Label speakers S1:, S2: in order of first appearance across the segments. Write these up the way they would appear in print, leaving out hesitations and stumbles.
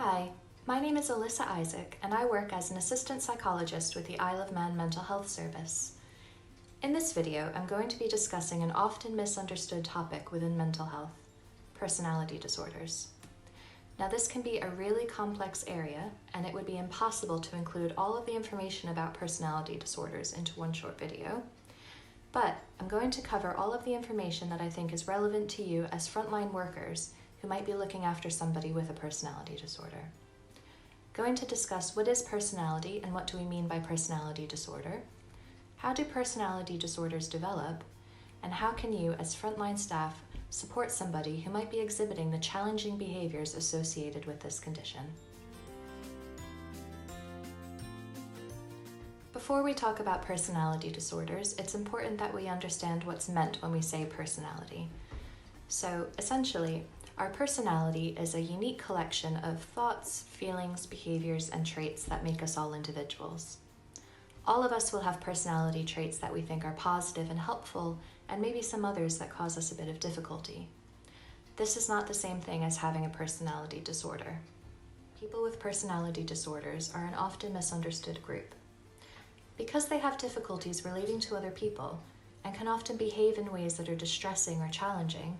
S1: Hi, my name is Alyssa Isaac, and I work as an assistant psychologist with the Isle of Man Mental Health Service. In this video, I'm going to be discussing an often misunderstood topic within mental health: personality disorders. Now, this can be a really complex area, and it would be impossible to include all of the information about personality disorders into one short video. But I'm going to cover all of the information that I think is relevant to you as frontline workers who might be looking after somebody with a personality disorder. Going to discuss what is personality and what do we mean by personality disorder, how do personality disorders develop, and how can you as frontline staff support somebody who might be exhibiting the challenging behaviors associated with this condition. Before we talk about personality disorders, it's important that we understand what's meant when we say personality. So essentially, our personality is a unique collection of thoughts, feelings, behaviors, and traits that make us all individuals. All of us will have personality traits that we think are positive and helpful, and maybe some others that cause us a bit of difficulty. This is not the same thing as having a personality disorder. People with personality disorders are an often misunderstood group. Because they have difficulties relating to other people and can often behave in ways that are distressing or challenging,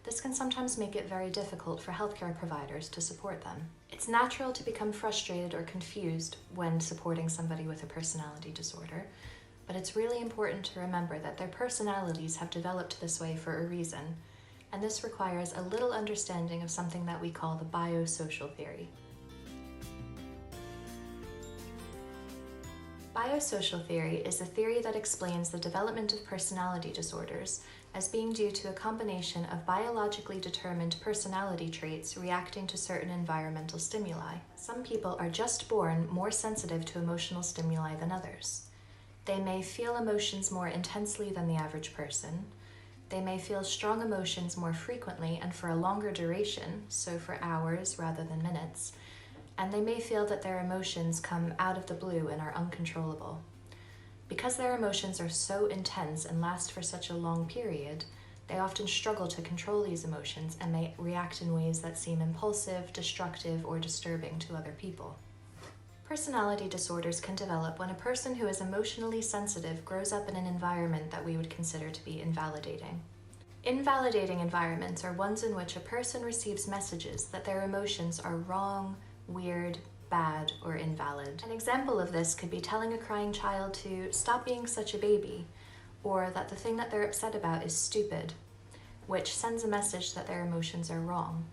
S1: this can sometimes make it very difficult for healthcare providers to support them. It's natural to become frustrated or confused when supporting somebody with a personality disorder, but it's really important to remember that their personalities have developed this way for a reason, and this requires a little understanding of something that we call the biosocial theory. Biosocial theory is a theory that explains the development of personality disorders as being due to a combination of biologically determined personality traits reacting to certain environmental stimuli. Some people are just born more sensitive to emotional stimuli than others. They may feel emotions more intensely than the average person. They may feel strong emotions more frequently and for a longer duration, so for hours rather than minutes, and they may feel that their emotions come out of the blue and are uncontrollable. Because their emotions are so intense and last for such a long period, they often struggle to control these emotions and may react in ways that seem impulsive, destructive, or disturbing to other people. Personality disorders can develop when a person who is emotionally sensitive grows up in an environment that we would consider to be invalidating. Invalidating environments are ones in which a person receives messages that their emotions are wrong, weird, bad, or invalid. An example of this could be telling a crying child to stop being such a baby, or that the thing that they're upset about is stupid, which sends a message that their emotions are wrong.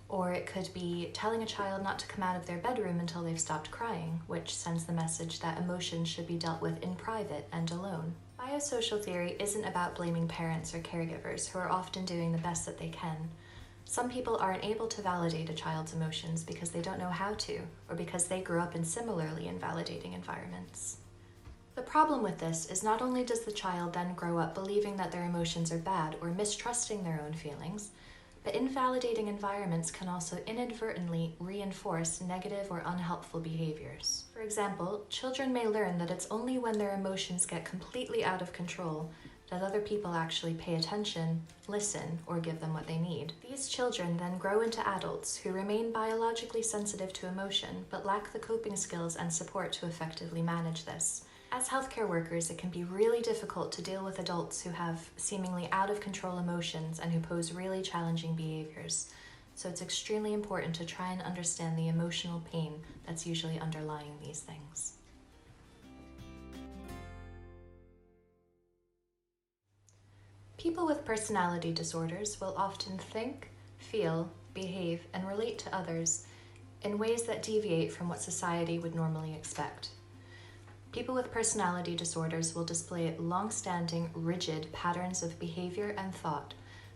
S1: Or it could be telling a child not to come out of their bedroom until they've stopped crying, which sends the message that emotions should be dealt with in private and alone. Biosocial theory isn't about blaming parents or caregivers who are often doing the best that they can. Some people aren't able to validate a child's emotions because they don't know how to, or because they grew up in similarly invalidating environments. The problem with this is not only does the child then grow up believing that their emotions are bad or mistrusting their own feelings, but invalidating environments can also inadvertently reinforce negative or unhelpful behaviors. For example, children may learn that it's only when their emotions get completely out of control that other people actually pay attention, listen, or give them what they need. These children then grow into adults who remain biologically sensitive to emotion, but lack the coping skills and support to effectively manage this. As healthcare workers, it can be really difficult to deal with adults who have seemingly out of control emotions and who pose really challenging behaviors. So it's extremely important to try and understand the emotional pain that's usually underlying these things. People with personality disorders will often think, feel, behave, and relate to others in ways that deviate from what society would normally expect. People with personality disorders will display long-standing, rigid patterns of behavior and thought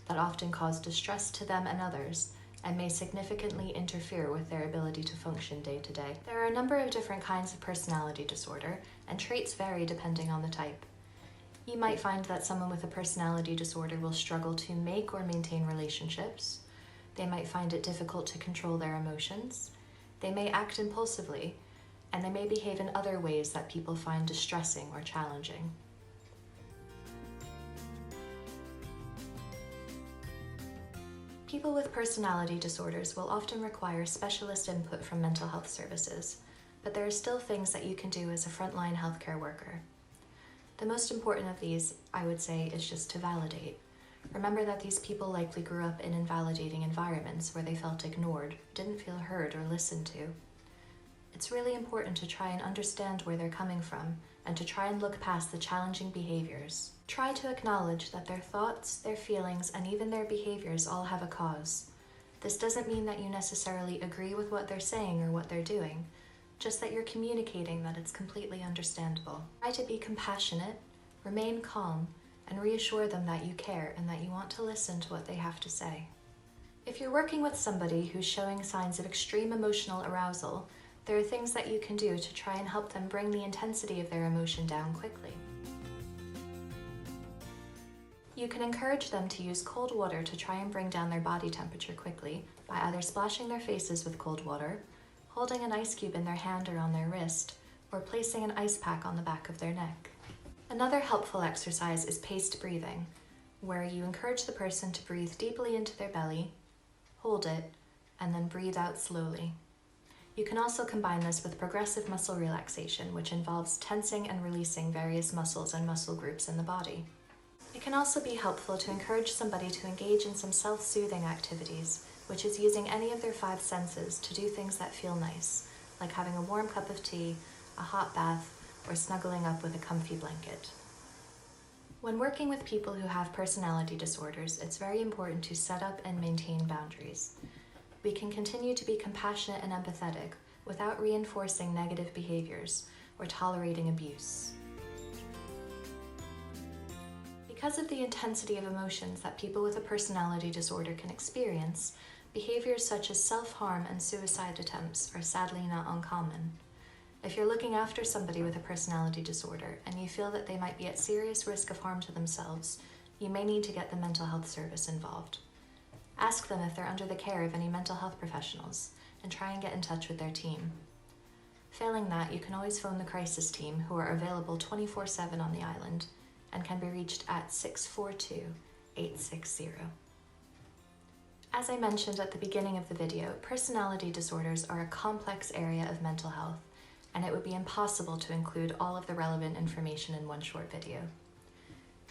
S1: that often cause distress to them and others, and may significantly interfere with their ability to function day to day. There are a number of different kinds of personality disorder, and traits vary depending on the type. You might find that someone with a personality disorder will struggle to make or maintain relationships. They might find it difficult to control their emotions. They may act impulsively, and they may behave in other ways that people find distressing or challenging. People with personality disorders will often require specialist input from mental health services, but there are still things that you can do as a frontline healthcare worker. The most important of these, I would say, is just to validate. Remember that these people likely grew up in invalidating environments where they felt ignored, didn't feel heard or listened to. It's really important to try and understand where they're coming from and to try and look past the challenging behaviors. Try to acknowledge that their thoughts, their feelings, and even their behaviors all have a cause. This doesn't mean that you necessarily agree with what they're saying or what they're doing, just that you're communicating that it's completely understandable. Try to be compassionate, remain calm, and reassure them that you care and that you want to listen to what they have to say. If you're working with somebody who's showing signs of extreme emotional arousal, there are things that you can do to try and help them bring the intensity of their emotion down quickly. You can encourage them to use cold water to try and bring down their body temperature quickly by either splashing their faces with cold water, holding an ice cube in their hand or on their wrist, or placing an ice pack on the back of their neck. Another helpful exercise is paced breathing, where you encourage the person to breathe deeply into their belly, hold it, and then breathe out slowly. You can also combine this with progressive muscle relaxation, which involves tensing and releasing various muscles and muscle groups in the body. It can also be helpful to encourage somebody to engage in some self-soothing activities, which is using any of their 5 senses to do things that feel nice, like having a warm cup of tea, a hot bath, or snuggling up with a comfy blanket. When working with people who have personality disorders, it's very important to set up and maintain boundaries. We can continue to be compassionate and empathetic without reinforcing negative behaviors or tolerating abuse. Because of the intensity of emotions that people with a personality disorder can experience, behaviors such as self-harm and suicide attempts are sadly not uncommon. If you're looking after somebody with a personality disorder and you feel that they might be at serious risk of harm to themselves, you may need to get the mental health service involved. Ask them if they're under the care of any mental health professionals and try and get in touch with their team. Failing that, you can always phone the crisis team, who are available 24/7 on the island and can be reached at 642-860. As I mentioned at the beginning of the video, personality disorders are a complex area of mental health, and it would be impossible to include all of the relevant information in one short video.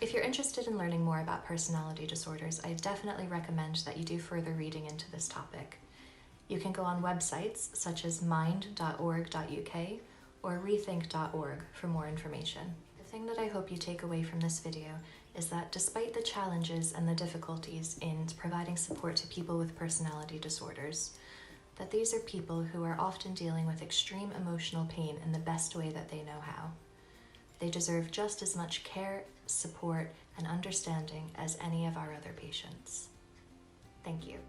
S1: If you're interested in learning more about personality disorders, I definitely recommend that you do further reading into this topic. You can go on websites such as mind.org.uk or rethink.org for more information. The thing that I hope you take away from this video is that despite the challenges and the difficulties in providing support to people with personality disorders, that these are people who are often dealing with extreme emotional pain in the best way that they know how. They deserve just as much care, support, and understanding as any of our other patients. Thank you.